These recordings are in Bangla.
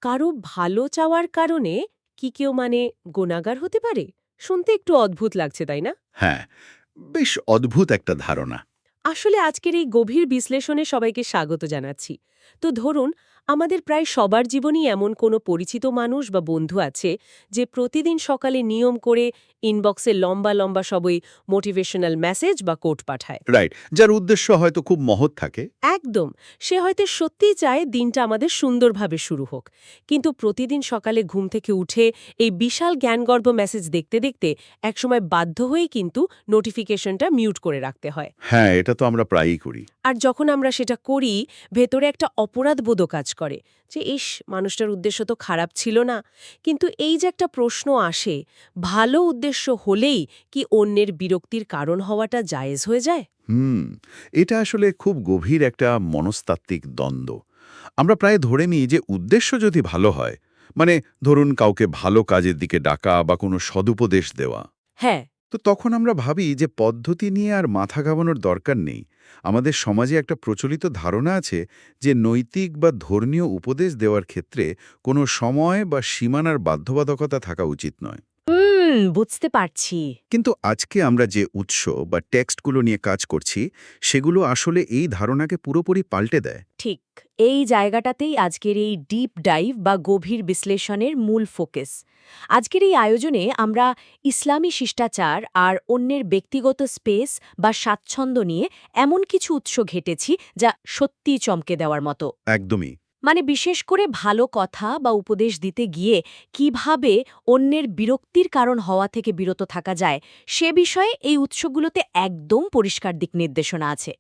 কারো ভালো চাওয়ার কারণে কি কেউ গুনাহগার হতে পারে? শুনতে একটু অদ্ভুত লাগছে, তাই না? হ্যাঁ, বেশ অদ্ভুত একটা ধারণা। আসলে আজকের এই গভীর বিশ্লেষণে সবাইকে স্বাগত জানাচ্ছি। তো ধরুন, আমাদের প্রায় সবার জীবনেই এমন কোনো পরিচিত মানুষ বা বন্ধু আছে যে প্রতিদিন সকালে নিয়ম করে ইনবক্সে লম্বা লম্বা সবই মোটিভেশনাল মেসেজ বা কোট পাঠায়। রাইট, যার উদ্দেশ্য হয়তো খুব মহৎ থাকে। একদম। সে হয়তো সত্যিই চায় দিনটা আমাদের সুন্দরভাবে শুরু হোক, কিন্তু প্রতিদিন সকালে ঘুম থেকে উঠে এই বিশাল জ্ঞানগর্ভ মেসেজ দেখতে দেখতে একসময় বাধ্য হয়েই কিন্তু নোটিফিকেশনটা মিউট করে রাখতে হয়। হ্যাঁ, এটা তো আমরা প্রায়ই করি। আর যখন আমরা সেটা করি, ভেতরে একটা অপরাধবোধও কাজ করে যে ইস, মানুষটার উদ্দেশ্য তো খারাপ ছিল না। কিন্তু এই যে একটা প্রশ্ন আসে, ভালো উদ্দেশ্য হলেই কি অন্যের বিরক্তির কারণ হওয়াটা জায়েজ হয়ে যায়? হুম, এটা আসলে খুব গভীর একটা মনস্তাত্ত্বিক দ্বন্দ্ব। আমরা প্রায় ধরে নিই যে উদ্দেশ্য যদি ভালো হয়, মানে ধরুন কাউকে ভালো কাজের দিকে ডাকা বা কোনো সদুপদেশ দেওয়া, হ্যাঁ। তো তখন আমরা ভাবি যে পদ্ধতি নিয়ে আর মাথা ঘামানোর দরকার নেই। আমাদের সমাজে একটা প্রচলিত ধারণা আছে যে নৈতিক বা ধর্মীয় উপদেশ দেওয়ার ক্ষেত্রে কোনো সময় বা সীমানার বাধ্যবাধকতা থাকা উচিত নয়। বুঝতে পারছি। কিন্তু আজকে আমরা যে উৎস বা টেক্সটগুলো নিয়ে কাজ করছি, সেগুলো আসলে এই ধারণাকে পুরোপুরি পাল্টে দেয়। ঠিক। এই জায়গাটাতেই আজকের এই ডিপ ডাইভ বা গভীর বিশ্লেষণের মূল ফোকাস। আজকের এই আয়োজনে আমরা ইসলামী শিষ্টাচার আর অন্যের ব্যক্তিগত স্পেস বা স্বাচ্ছন্দ্য নিয়ে এমন কিছু উৎস ঘেটেছি যা সত্যিই চমকে দেওয়ার মতো। একদমই। বিশেষ করে ভালো কথা বা উপদেশ দিতে গিয়ে কিভাবে অন্যের বিরক্তির কারণ হওয়া থেকে বিরত থাকা যায়, সে বিষয়ে এই উৎসগুলোতে একদম পরিষ্কার দিক নির্দেশনা আছে।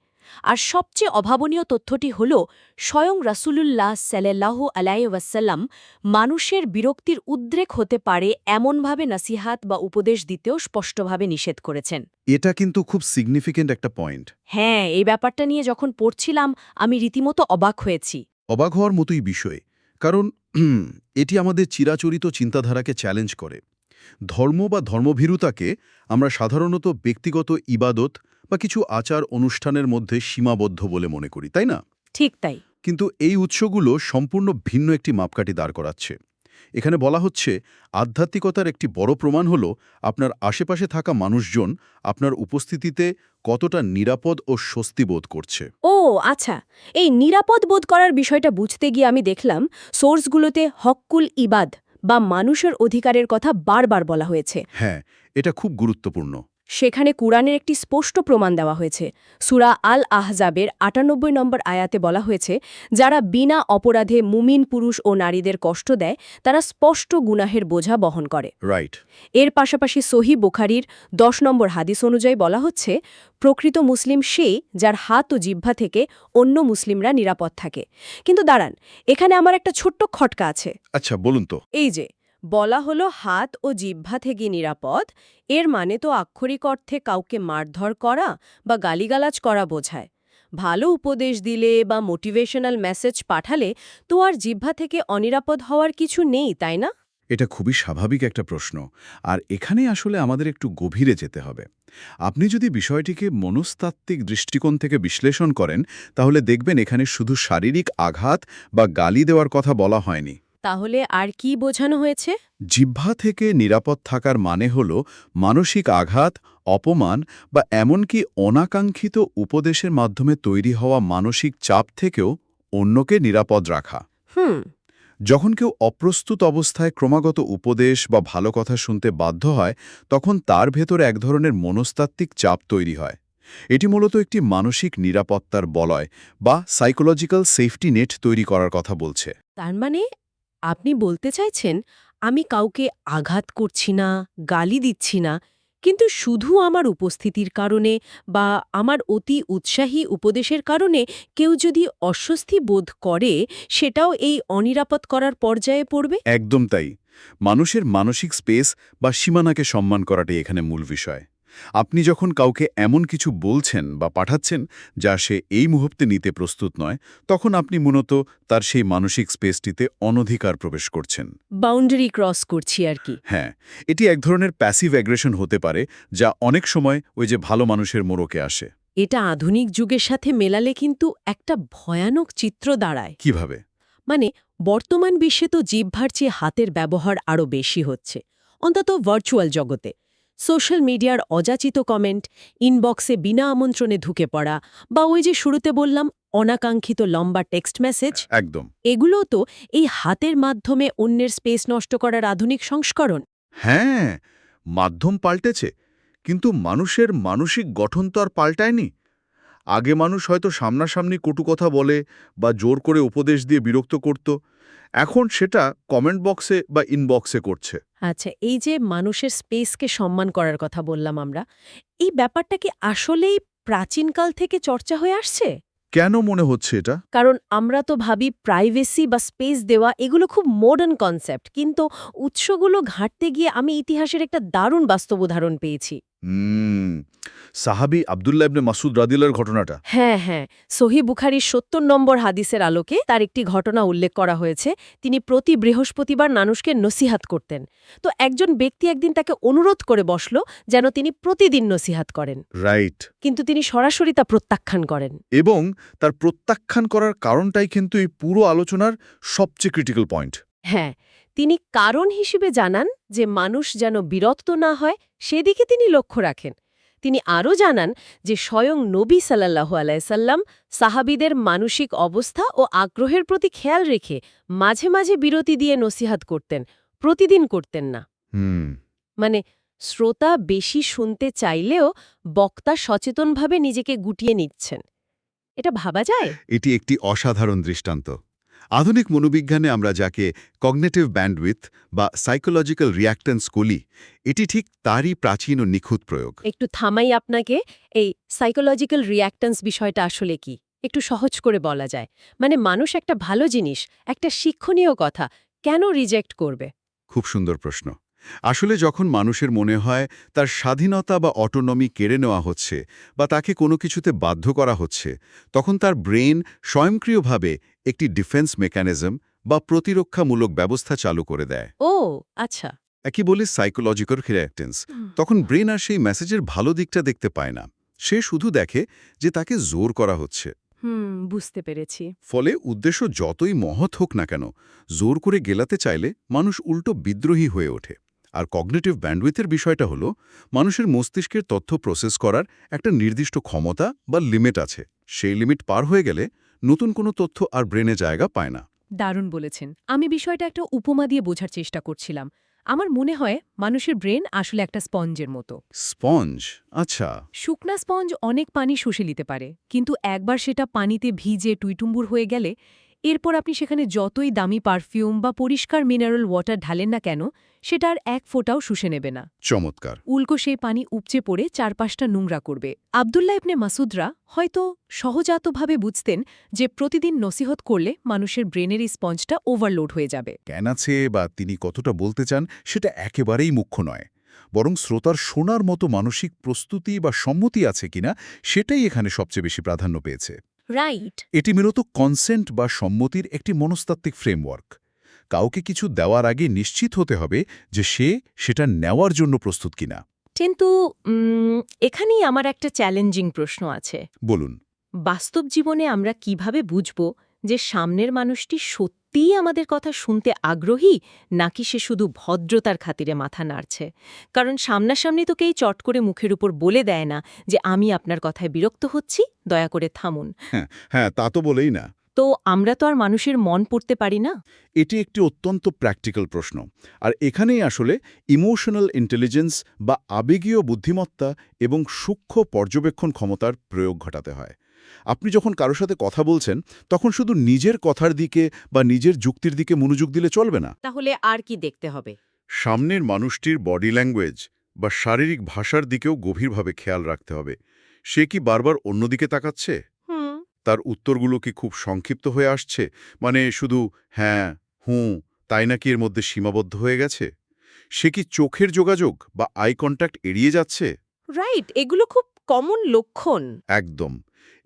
আর সবচেয়ে অভাবনীয় তথ্যটি হল, স্বয়ং রাসূলুল্লাহ সাল্লাল্লাহু আলাইহি ওয়াসাল্লাম মানুষের বিরক্তির উদ্রেক হতে পারে এমনভাবে নাসিহাত বা উপদেশ দিতেও স্পষ্টভাবে নিষেধ করেছেন। এটা কিন্তু খুব সিগনিফিক্যান্ট একটা পয়েন্ট। হ্যাঁ, এই ব্যাপারটা নিয়ে যখন পড়ছিলাম আমি রীতিমতো অবাক হয়েছি। অবাক হওয়ার মতোই বিষয়। কারণ এটি আমাদের চিরাচরিত চিন্তাধারাকে চ্যালেঞ্জ করে। ধর্ম বা ধর্মভীরুতাকে আমরা সাধারণত ব্যক্তিগত ইবাদত বা কিছু আচার অনুষ্ঠানের মধ্যে সীমাবদ্ধ বলে মনে করি, তাই না? ঠিক তাই। কিন্তু এই উৎসগুলো সম্পূর্ণ ভিন্ন একটি মাপকাঠি দাঁড় করাচ্ছে। এখানে বলা হচ্ছে আধ্যাত্মিকতার একটি বড় প্রমাণ হল আপনার আশেপাশে থাকা মানুষজন আপনার উপস্থিতিতে কতটা নিরাপদ ও স্বস্তি বোধ করছে। ও আচ্ছা, এই নিরাপদ বোধ করার বিষয়টা বুঝতে গিয়ে আমি দেখলাম সোর্সগুলোতে হক্কুল ইবাদ বা মানুষের অধিকারের কথা বারবার বলা হয়েছে। হ্যাঁ, এটা খুব গুরুত্বপূর্ণ। সেখানে কুরআনের একটি স্পষ্ট প্রমাণ দেওয়া হয়েছে। সূরা আল আহজাবের ৯৮ নম্বর আয়াতে বলা হয়েছে, যারা বিনা অপরাধে মুমিন পুরুষ ও নারীদের কষ্ট দেয় তারা স্পষ্ট গুনাহের বোঝা বহন করে। রাইট। এর পাশাপাশি সহিহ বুখারীর ১০ নম্বর হাদিস অনুযায়ী বলা হচ্ছে, প্রকৃত মুসলিম সে যার হাত ও জিহ্বা থেকে অন্য মুসলিমরা নিরাপদ থাকে। কিন্তু দাঁড়ান, এখানে আমার একটা ছোট্ট খটকা আছে। আচ্ছা, বলুন তো। এই যে বলা হলো হাত ও জিহ্বা থেকে নিরাপদ, এর মানে তো আক্ষরিক অর্থে কাউকে মারধর করা বা গালিগালাজ করা বোঝায়। ভালো উপদেশ দিলে বা মোটিভেশনাল মেসেজ পাঠালে তো আর জিহ্বা থেকে অনিরাপদ হওয়ার কিছু নেই, তাই না? এটা খুবই স্বাভাবিক একটা প্রশ্ন। আর এখানে আসলে আমাদের একটু গভীরে যেতে হবে। আপনি যদি বিষয়টিকে মনস্তাত্ত্বিক দৃষ্টিকোণ থেকে বিশ্লেষণ করেন, তাহলে দেখবেন এখানে শুধু শারীরিক আঘাত বা গালি দেওয়ার কথা বলা হয়নি। তাহলে আর কি বোঝানো হয়েছে? জিহ্বা থেকে নিরাপদ থাকার মানে হল মানসিক আঘাত, অপমান বা এমনকি অনাকাঙ্ক্ষিত উপদেশের মাধ্যমে তৈরি হওয়া মানসিক চাপ থেকেও অন্যকে নিরাপদ রাখা। হুম। যখন কেউ অপ্রস্তুত অবস্থায় ক্রমাগত উপদেশ বা ভালো কথা শুনতে বাধ্য হয়, তখন তার ভেতর এক ধরনের মনস্তাত্ত্বিক চাপ তৈরি হয়। এটি মূলত একটি মানসিক নিরাপত্তার বলয় বা সাইকোলজিক্যাল সেফটি নেট তৈরি করার কথা বলছে। তার মানে আপনি বলতে চাইছেন, আমি কাউকে আঘাত করছি না, গালি দিচ্ছি না, কিন্তু শুধু আমার উপস্থিতির কারণে বা আমার অতি উৎসাহী উপদেশের কারণে কেউ যদি অস্বস্তি বোধ করে, সেটাও এই অনিরাপদ করার পর্যায়ে পড়বে? একদম তাই। মানুষের মানসিক স্পেস বা সীমানাকে সম্মান করাটাই এখানে মূল বিষয়। আপনি যখন কাউকে এমন কিছু বলছেন বা পাঠাচ্ছেন যা সে এই মুহূর্তে নিতে প্রস্তুত নয়, তখন আপনি মূলত তার সেই মানসিক স্পেসটিতে অনধিকার প্রবেশ করছেন। বাউন্ডারি ক্রস করছি আর কি। হ্যাঁ, এটি এক ধরনের প্যাসিভ অ্যাগ্রেশন হতে পারে, যা অনেক সময় ওই যে ভালো মানুষের মোড়কে আসে। এটা আধুনিক যুগের সাথে মেলালে কিন্তু একটা ভয়ানক চিত্র দাঁড়ায়। কিভাবে? মানে বর্তমান বিশ্বে তো জিহ্বার চেয়ে হাতের ব্যবহার আরও বেশি হচ্ছে, অন্তত ভার্চুয়াল জগতে। সোশ্যাল মিডিয়ার অযাচিত কমেন্ট, ইনবক্সে বিনা আমন্ত্রণে ঢুকে পড়া, বা ওই যে শুরুতে বললাম অনাকাঙ্ক্ষিত লম্বা টেক্সট মেসেজ, একদম। এগুলোও তো এই হাতের মাধ্যমে অন্যের স্পেস নষ্ট করার আধুনিক সংস্করণ। হ্যাঁ, মাধ্যম পাল্টেছে, কিন্তু মানুষের মানসিক গঠন তো আর পাল্টায়নি। আগে মানুষ হয়তো সামনাসামনি কটু কথা বলে বা জোর করে উপদেশ দিয়ে বিরক্ত করত, এখন সেটা কমেন্ট বক্সে বা ইনবক্সে করছে। আচ্ছা, এই যে মানুষের স্পেসকে সম্মান করার কথা বললাম আমরা, এই ব্যাপারটা কি আসলেই প্রাচীনকাল থেকে চর্চা হয়ে আসছে? কেন মনে হচ্ছে এটা? কারণ আমরা তো ভাবি প্রাইভেসি বা স্পেস দেওয়া এগুলো খুব মডার্ন কনসেপ্ট, কিন্তু উৎসগুলো ঘাঁটতে গিয়ে আমি ইতিহাসের একটা দারুণ বাস্তব উদাহরণ পেয়েছি। হুম, সাহাবী আব্দুল্লাহ ইবনে মাসুদ রাদিয়াল্লাহর ঘটনাটা। হ্যাঁ, সহিহ বুখারীর ৭০ নম্বর হাদিসের আলোকে তার একটি ঘটনা উল্লেখ করা হয়েছে। তিনি প্রতি বৃহস্পতিবার মানুষকে নসিহাত করতেন। তো একজন ব্যক্তি একদিন তাকে অনুরোধ করে বসল যেন তিনি প্রতিদিন নসিহাত করেন, রাইট। কিন্তু তিনি সরাসরি তা প্রত্যাখ্যান করেন। এবং তার প্রত্যাখ্যান করার কারণটাই কিন্তু এই পুরো আলোচনার সবচেয়ে ক্রিটিক্যাল পয়েন্ট। হ্যাঁ, তিনি কারণ হিসেবে জানান যে মানুষ যেন বিরক্ত না হয় সেদিকে তিনি লক্ষ্য রাখেন। তিনি আরও জানান যে স্বয়ং নবী সাল্লাল্লাহু আলাইহি সাল্লাম সাহাবীদের মানসিক অবস্থা ও আগ্রহের প্রতি খেয়াল রেখে মাঝে মাঝে বিরতি দিয়ে নসিহাত করতেন, প্রতিদিন করতেন না। হুম। মানে শ্রোতা বেশি শুনতে চাইলেও বক্তা সচেতনভাবে নিজেকে গুটিয়ে নিচ্ছেন। এটা ভাবা যায়? এটি একটি অসাধারণ দৃষ্টান্ত। আধুনিক মনোবিজ্ঞানে আমরা যাকে কগনিটিভ ব্যান্ডউইথ বা সাইকোলজিক্যাল রিঅ্যাক্ট্যান্স বলি, এটি ঠিক তারই প্রাচীন ও নিখুঁত প্রয়োগ। একটু থামাই আপনাকে। এই সাইকোলজিক্যাল রিঅ্যাক্ট্যান্স বিষয়টা আসলে কি একটু সহজ করে বলা যায়? মানে মানুষ একটা ভালো জিনিস, একটা শিক্ষণীয় কথা কেন রিজেক্ট করবে? খুব সুন্দর প্রশ্ন। আসলে যখন মানুষের মনে হয় তার স্বাধীনতা বা অটোনমি কেড়ে নেওয়া হচ্ছে বা তাকে কোনো কিছুতে বাধ্য করা হচ্ছে, তখন তার ব্রেন স্বয়ংক্রিয়ভাবে একটি ডিফেন্স মেকানিজম বা প্রতিরক্ষামূলক ব্যবস্থা চালু করে দেয়। ও আচ্ছা। একই বলে সাইকোলজিক্যাল রিঅ্যাক্টেন্স। তখন ব্রেন আর সেই মেসেজের ভালো দিকটা দেখতে পায় না, সে শুধু দেখে যে তাকে জোর করা হচ্ছে। বুঝতে পেরেছি। ফলে উদ্দেশ্য যতই মহৎ হোক না কেন, জোর করে গেলাতে চাইলে মানুষ উল্টো বিদ্রোহী হয়ে ওঠে। আর কগনিটিভ ব্যান্ডউইথের বিষয়টা হলো, মানুষের মস্তিষ্কের তথ্য প্রসেস করার একটা নির্দিষ্ট ক্ষমতা বা লিমিট আছে। সেই লিমিট পার হয়ে গেলে নতুন কোনো তথ্য আর ব্রেনে জায়গা পায় না। দারুণ বলেছেন। আমি বিষয়টা একটা উপমা দিয়ে বোঝার চেষ্টা করছিলাম। আমার মনে হয় মানুষের ব্রেন আসলে একটা স্পঞ্জের মতো। স্পঞ্জ? আচ্ছা। শুকনা স্পঞ্জ অনেক পানি শুষে নিতে পারে, কিন্তু একবার সেটা পানিতে ভিজে টুইটুম্বুর হয়ে গেলে এরপর আপনি সেখানে যতই দামি পারফিউম বা পরিষ্কার মিনারেল ওয়াটার ঢালেন না কেন, সেটা আর এক ফোঁটাও শুষে নেবে না। চমৎকার। উল্টো সেই পানি উপচে পড়ে চারপাশটা নোংরা করবে। আব্দুল্লাহ ইবনে মাসুদরা হয়তো সহজাতভাবে বুঝতেন যে প্রতিদিন নসিহত করলে মানুষের ব্রেনের এই স্পঞ্জটা ওভারলোড হয়ে যাবে। জ্ঞান আছে বা তিনি কতটা বলতে চান সেটা একেবারেই মুখ্য নয়, বরং শ্রোতার শোনার মতো মানসিক প্রস্তুতি বা সম্মতি আছে কিনা সেটাই এখানে সবচেয়ে বেশি প্রাধান্য পেয়েছে। রাইট। এটি মূলত কনসেন্ট বা সম্মতির একটি মনস্তাত্ত্বিক ফ্রেমওয়ার্ক। কাউকে কিছু দেওয়ার আগে নিশ্চিত হতে হবে যে সে সেটা নেওয়ার জন্য প্রস্তুত কিনা। কিন্তু এখানেই আমার একটা চ্যালেঞ্জিং প্রশ্ন আছে। বলুন। বাস্তব জীবনে আমরা কিভাবে বুঝব যে সামনের মানুষটি সত্যিই আমাদের কথা শুনতে আগ্রহী, নাকি সে শুধু ভদ্রতার খাতিরে মাথা নাড়ছে? কারণ সামনাসামনি তো কেই চট করে মুখের উপর বলে দেয় না যে আমি আপনার কথায় বিরক্ত হচ্ছি, দয়া করে থামুন। হ্যাঁ, তা তো বলেই না। তো আমরা তো আর মানুষের মন পড়তে পারি না। এটি একটি অত্যন্ত প্র্যাকটিক্যাল প্রশ্ন। আর এখানেই আসলে ইমোশনাল ইন্টেলিজেন্স বা আবেগীয় বুদ্ধিমত্তা এবং সূক্ষ্ম পর্যবেক্ষণ ক্ষমতার প্রয়োগ ঘটাতে হয়। আপনি যখন কারো সাথে কথা বলছেন, তখন শুধু নিজের কথার দিকে বা নিজের যুক্তির দিকে মনোযোগ দিলে চলবে না। তাহলে আর কি দেখতে হবে? সামনের মানুষটির বডি ল্যাঙ্গুয়েজ বা শারীরিক ভাষার দিকেও গভীরভাবে খেয়াল রাখতে হবে। সে কি বারবার অন্যদিকে তাকাচ্ছে? তার উত্তরগুলো কি খুব সংক্ষিপ্ত হয়ে আসছে, মানে শুধু হ্যাঁ, হুঁ, তাই নাকি এর মধ্যে সীমাবদ্ধ হয়ে গেছে? সে কি চোখের যোগাযোগ বা আই কন্ট্যাক্ট এড়িয়ে যাচ্ছে? রাইট, এগুলো খুব কমন লক্ষণ। একদম।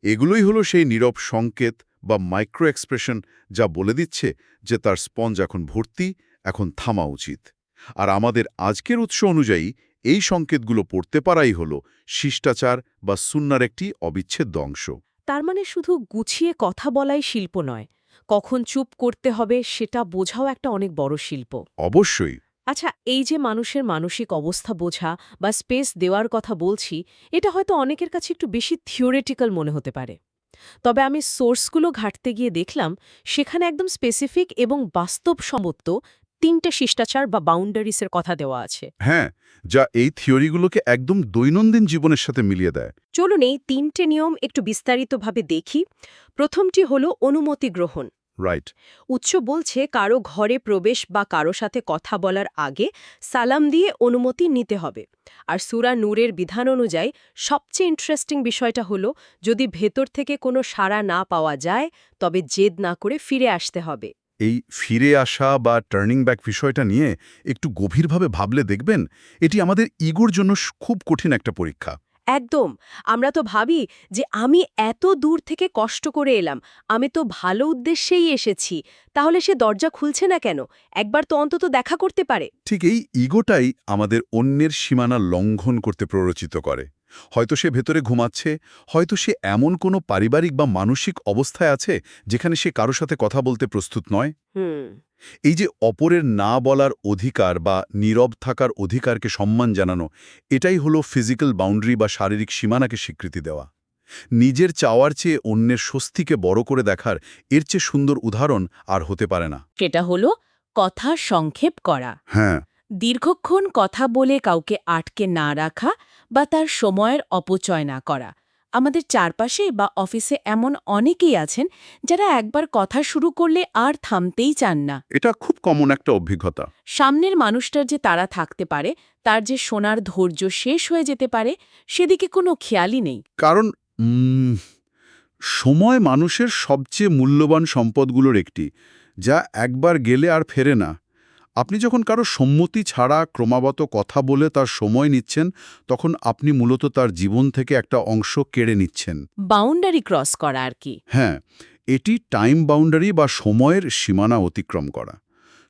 এগুলোই হলো সেই নীরব সংকেত বা মাইক্রো এক্সপ্রেশন, যা বলে দিচ্ছে যে তার স্পঞ্জ এখন ভর্তি, এখন থামা উচিত। আর আমাদের আজকের উৎস অনুযায়ী এই সংকেতগুলো পড়তে পারাই হলো শিষ্টাচার বা সুন্নার একটি অবিচ্ছেদ্য অংশ। তার মানে শুধু গুছিয়ে কথা বলাই শিল্প নয়, কখন চুপ করতে হবে সেটা বোঝাও একটা অনেক বড় শিল্প। অবশ্যই। আচ্ছা, এই যে মানুষের মানসিক অবস্থা বোঝা বা স্পেস দেওয়ার কথা বলছি, এটা হয়তো অনেকের কাছে একটু বেশি থিওরিটিক্যাল মনে হতে পারে। তবে আমি সোর্সগুলো ঘাঁটতে গিয়ে দেখলাম সেখানে একদম স্পেসিফিক এবং বাস্তবসম্মত ৩টে শিষ্টাচার বা বাউন্ডারিসের কথা দেওয়া আছে। হ্যাঁ, যা এই থিওরিগুলোকে একদম দৈনন্দিন জীবনের সাথে মিলিয়ে দেয়। চলুন এই ৩টে নিয়ম একটু বিস্তারিতভাবে দেখি। প্রথমটি হলো অনুমতি গ্রহণ। রাইট। উৎস বলছে কারো ঘরে প্রবেশ বা কারো সাথে কথা বলার আগে সালাম দিয়ে অনুমতি নিতে হবে। আর সূরা নূরের বিধান অনুযায়ী সবচেয়ে ইন্টারেস্টিং বিষয়টা হলো যদি ভেতর থেকে কোনো সাড়া না পাওয়া যায় তবে জেদ না করে ফিরে আসতে হবে। এই ফিরে আসা বা টার্নিং ব্যাক বিষয়টা নিয়ে একটু গভীরভাবে ভাবলে দেখবেন এটি আমাদের ইগোর জন্য খুব কঠিন একটা পরীক্ষা। একদম। আমরা তো ভাবি যে আমি এত দূর থেকে কষ্ট করে এলাম, আমি তো ভালো উদ্দেশ্যেই এসেছি, তাহলে সে দরজা খুলছে না কেন? একবার তো অন্তত দেখা করতে পারে। ঠিক এই ইগোটাই আমাদের অন্যের সীমানা লঙ্ঘন করতে প্ররোচিত করে। হয়তো সে ভেতরে ঘুমাচ্ছে, হয়তো সে এমন কোনো পারিবারিক বা মানসিক অবস্থায় আছে যেখানে সে কারো সাথে কথা বলতে প্রস্তুত নয়। হুম। এই যে অপরের না বলার অধিকার বা নীরব থাকার অধিকারকে সম্মান জানানো, এটাই হলো ফিজিক্যাল বাউন্ডারি বা শারীরিক সীমানাকে স্বীকৃতি দেওয়া। নিজের চাওয়ার চেয়ে অন্যের স্বস্তিকে বড় করে দেখার এর চেয়ে সুন্দর উদাহরণ আর হতে পারে না। সেটা হলো কথা সংক্ষেপ করা। হ্যাঁ। দীর্ঘক্ষণ কথা বলে কাউকে আটকে না রাখা বা তার সময়ের অপচয় না করা। আমাদের চারপাশে বা অফিসে এমন অনেকেই আছেন যারা একবার কথা শুরু করলে আর থামতেই চান না। এটা খুব কমন একটা অভিজ্ঞতা। সামনের মানুষটার যে তারা থাকতে পারে, তার যে শোনার ধৈর্য শেষ হয়ে যেতে পারে, সেদিকে কোনো খেয়ালই নেই। কারণ সময় মানুষের সবচেয়ে মূল্যবান সম্পদগুলোর একটি, যা একবার গেলে আর ফেরে না। আপনি যখন কারো সম্মতি ছাড়া ক্রমাগত কথা বলে তার সময় নিচ্ছেন, তখন আপনি মূলত তার জীবন থেকে একটা অংশ কেড়ে নিচ্ছেন। বাউন্ডারি ক্রস করা আর কি। হ্যাঁ, এটি টাইম বাউন্ডারি বা সময়ের সীমানা অতিক্রম করা।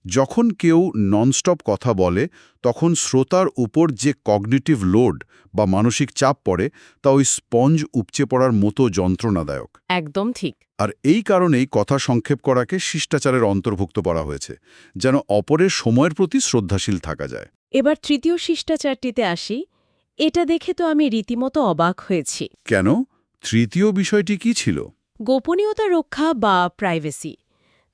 যখন কেউ ননস্টপ কথা বলে, তখন শ্রোতার উপর যে কগনিটিভ লোড বা মানসিক চাপ পড়ে তা ওই স্পঞ্জ উপচে পড়ার মতো যন্ত্রণাদায়ক। একদম ঠিক। আর এই কারণেই কথা সংক্ষেপ করাকে শিষ্টাচারের অন্তর্ভুক্ত করা হয়েছে, যেন অপরের সময়ের প্রতি শ্রদ্ধাশীল থাকা যায়। এবার তৃতীয় শিষ্টাচারটিতে আসি। এটা দেখে তো আমি রীতিমতো অবাক হয়েছি। কেন? তৃতীয় বিষয়টি কি ছিল? গোপনীয়তা রক্ষা বা প্রাইভেসি।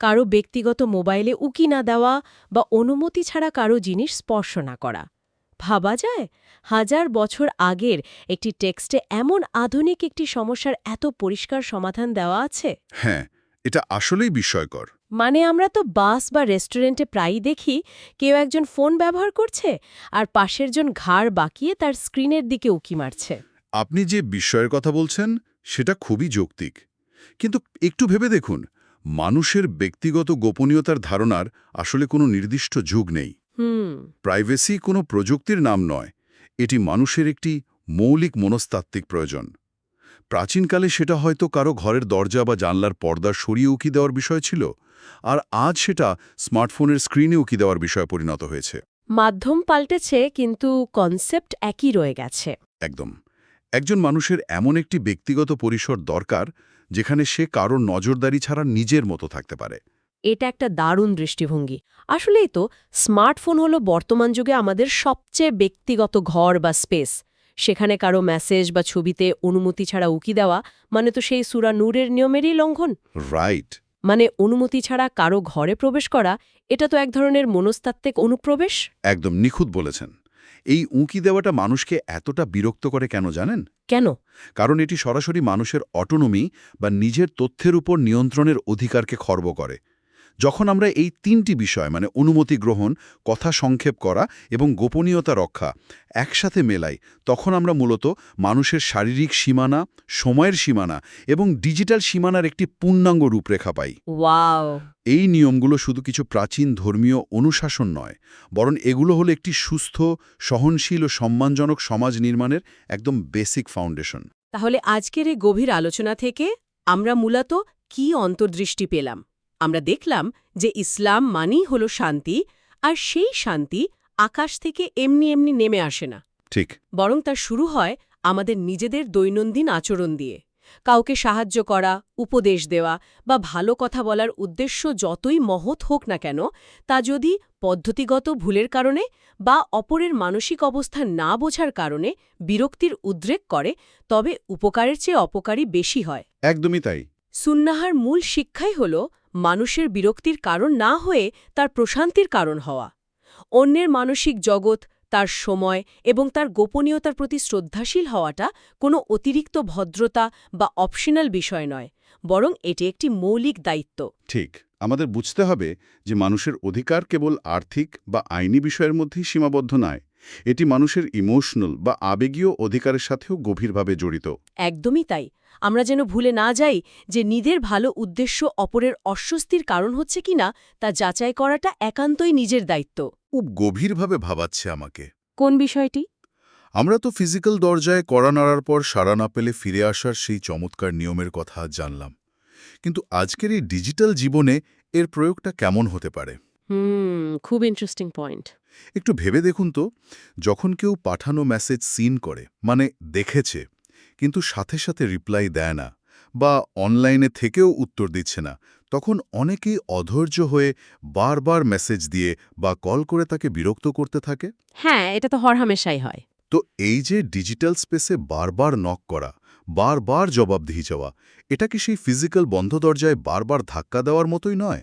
কারো ব্যক্তিগত মোবাইলে উকি না দেওয়া বা অনুমতি ছাড়া কারো জিনিস স্পর্শ না করা। ভাবা যায় 1000 বছর আগের একটি টেক্সটে এমন আধুনিক একটি সমস্যার এত পরিষ্কার সমাধান দেওয়া আছে। হ্যাঁ, এটা আসলেই বিস্ময়কর। মানে আমরা তো বাস বা রেস্টুরেন্টে প্রায়ই দেখি কেউ একজন ফোন ব্যবহার করছে আর পাশের জন ঘাড় বাঁকিয়ে তার স্ক্রিনের দিকে উকি মারছে। আপনি যে বিস্ময়ের কথা বলছেন সেটা খুবই যৌক্তিক, কিন্তু একটু ভেবে দেখুন, মানুষের ব্যক্তিগত গোপনীয়তার ধারণার আসলে কোনো নির্দিষ্ট যুগ নেই। প্রাইভেসি কোনো প্রযুক্তির নাম নয়, এটি মানুষের একটি মৌলিক মনস্তাত্ত্বিক প্রয়োজন। প্রাচীনকালে সেটা হয়তো কারো ঘরের দরজা বা জানলার পর্দা সরিয়ে উকি দেওয়ার বিষয় ছিল, আর আজ সেটা স্মার্টফোনের স্ক্রিনে উকি দেওয়ার বিষয়ে পরিণত হয়েছে। মাধ্যম পাল্টেছে কিন্তু কনসেপ্ট একই রয়ে গেছে। একদম। একজন মানুষের এমন একটি ব্যক্তিগত পরিসর দরকার যেখানে সে কারো নজরদারি ছাড়া নিজের মতো থাকতে পারে। এটা একটা দারুণ দৃষ্টিভঙ্গি। আসলেই তো স্মার্টফোন হলো বর্তমান যুগে আমাদের সবচেয়ে ব্যক্তিগত ঘর বা স্পেস। সেখানে কারো মেসেজ বা ছবিতে অনুমতি ছাড়া উকি দেওয়া মানে তো সেই সূরা নূরের নিয়মেরই লঙ্ঘন। রাইট। মানে অনুমতি ছাড়া কারো ঘরে প্রবেশ করা, এটা তো এক ধরনের মনস্তাত্ত্বিক অনুপ্রবেশ। একদম নিখুঁত বলেছেন। এই উঁকি দেওয়াটা মানুষকে এতটা বিরক্ত করে কেন জানেন? কেন? কারণ এটি সরাসরি মানুষের অটোনমি বা নিজের তথ্যের উপর নিয়ন্ত্রণের অধিকারকে খর্ব করে। যখন আমরা এই তিনটি বিষয় মানে অনুমতি গ্রহণ, কথা সংক্ষেপ করা এবং গোপনীয়তা রক্ষা একসাথে মেলাই, তখন আমরা মূলত মানুষের শারীরিক সীমানা, সময়ের সীমানা এবং ডিজিটাল সীমানার একটি পূর্ণাঙ্গ রূপরেখা পাই। ওয়াও! এই নিয়মগুলো শুধু কিছু প্রাচীন ধর্মীয় অনুশাসন নয়, বরং এগুলো হলো একটি সুস্থ, সহনশীল ও সম্মানজনক সমাজ নির্মাণের একদম বেসিক ফাউন্ডেশন। তাহলে আজকের এই গভীর আলোচনা থেকে আমরা মূলত কি অন্তর্দৃষ্টি পেলাম? আমরা দেখলাম যে ইসলাম মানেই হলো শান্তি, আর সেই শান্তি আকাশ থেকে এমনি এমনি নেমে আসে না। ঠিক। বরং তা শুরু হয় আমাদের নিজেদের দৈনন্দিন আচরণ দিয়ে। কাউকে সাহায্য করা, উপদেশ দেওয়া বা ভালো কথা বলার উদ্দেশ্য যতই মহৎ হোক না কেন, তা যদি পদ্ধতিগত ভুলের কারণে বা অপরের মানসিক অবস্থা না বোঝার কারণে বিরক্তির উদ্রেক করে, তবে উপকারের চেয়ে অপকারী বেশি হয়। একদমই তাই। সুন্নাহার মূল শিক্ষাই হল মানুষের বিরক্তির কারণ না হয়ে তার প্রশান্তির কারণ হওয়া। অন্যের মানসিক জগৎ, তার সময় এবং তার গোপনীয়তার প্রতি শ্রদ্ধাশীল হওয়াটা কোনো অতিরিক্ত ভদ্রতা বা অপশনাল বিষয় নয়, বরং এটি একটি মৌলিক দায়িত্ব। ঠিক। আমাদের বুঝতে হবে যে মানুষের অধিকার কেবল আর্থিক বা আইনি বিষয়ের মধ্যেই সীমাবদ্ধ নয়, এটি মানুষের ইমোশনাল বা আবেগীয় অধিকারের সাথেও গভীরভাবে জড়িত। একদমই তাই। আমরা যেন ভুলে না যাই যে নিজের ভালো উদ্দেশ্য অপরের অস্বস্তির কারণ হচ্ছে কিনা তা যাচাই করাটা একান্তই নিজের দায়িত্ব। খুব গভীরভাবে ভাবাচ্ছে আমাকে। কোন বিষয়টি? আমরা তো ফিজিক্যাল দরজায় কড়া নাড়ার পর সাড়া না পেলে ফিরে আসার সেই চমৎকার নিয়মের কথা জানলাম, কিন্তু আজকের এই ডিজিটাল জীবনে এর প্রয়োগটা কেমন হতে পারে? খুব ইন্টারেস্টিং পয়েন্ট। একটু ভেবে দেখুন তো, যখন কেউ পাঠানো মেসেজ সিন করে, মানে দেখেছে কিন্তু সাথে সাথে রিপ্লাই দেয় না বা অনলাইনে থেকেও উত্তর দিচ্ছে না, তখন অনেকেই অধৈর্য হয়ে বারবার মেসেজ দিয়ে বা কল করে তাকে বিরক্ত করতে থাকে। হ্যাঁ, এটা তো হরহামেশাই হয়। তো এই যে ডিজিটাল স্পেসে বারবার নক করা, বারবার জবাবদিহি চাওয়া, এটা কি সেই ফিজিক্যাল বন্ধ দরজায় বারবার ধাক্কা দেওয়ার মতোই নয়?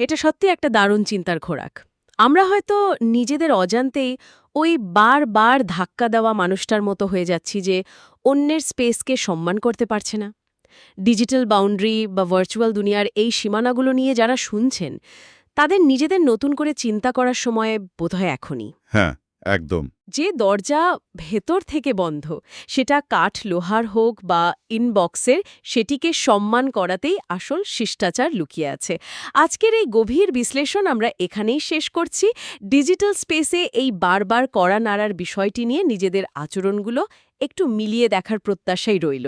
এটা সত্যি একটা দারুণ চিন্তার খোরাক। আমরা হয়তো নিজেদের অজান্তেই ওই বারবার ধাক্কা দেওয়া মানুষটার মতো হয়ে যাচ্ছি যে অন্যের স্পেসকে সম্মান করতে পারছে না। ডিজিটাল বাউন্ডারি বা ভার্চুয়াল দুনিয়ার এই সীমানাগুলো নিয়ে যারা শুনছেন, তাদের নিজেদের নতুন করে চিন্তা করার সময় বোধহয় এখনই। হ্যাঁ, একদম। যে দরজা ভেতর থেকে বন্ধ, সেটা কাঠ লোহার হোক বা ইনবক্সের, সেটিকে সম্মান করাতেই আসল শিষ্টাচার লুকিয়ে আছে। আজকের এই গভীর বিশ্লেষণ আমরা এখানেই শেষ করছি। ডিজিটাল স্পেসে এই বারবার কড়া নাড়ার বিষয়টি নিয়ে নিজেদের আচরণগুলো একটু মিলিয়ে দেখার প্রত্যাশাই রইল।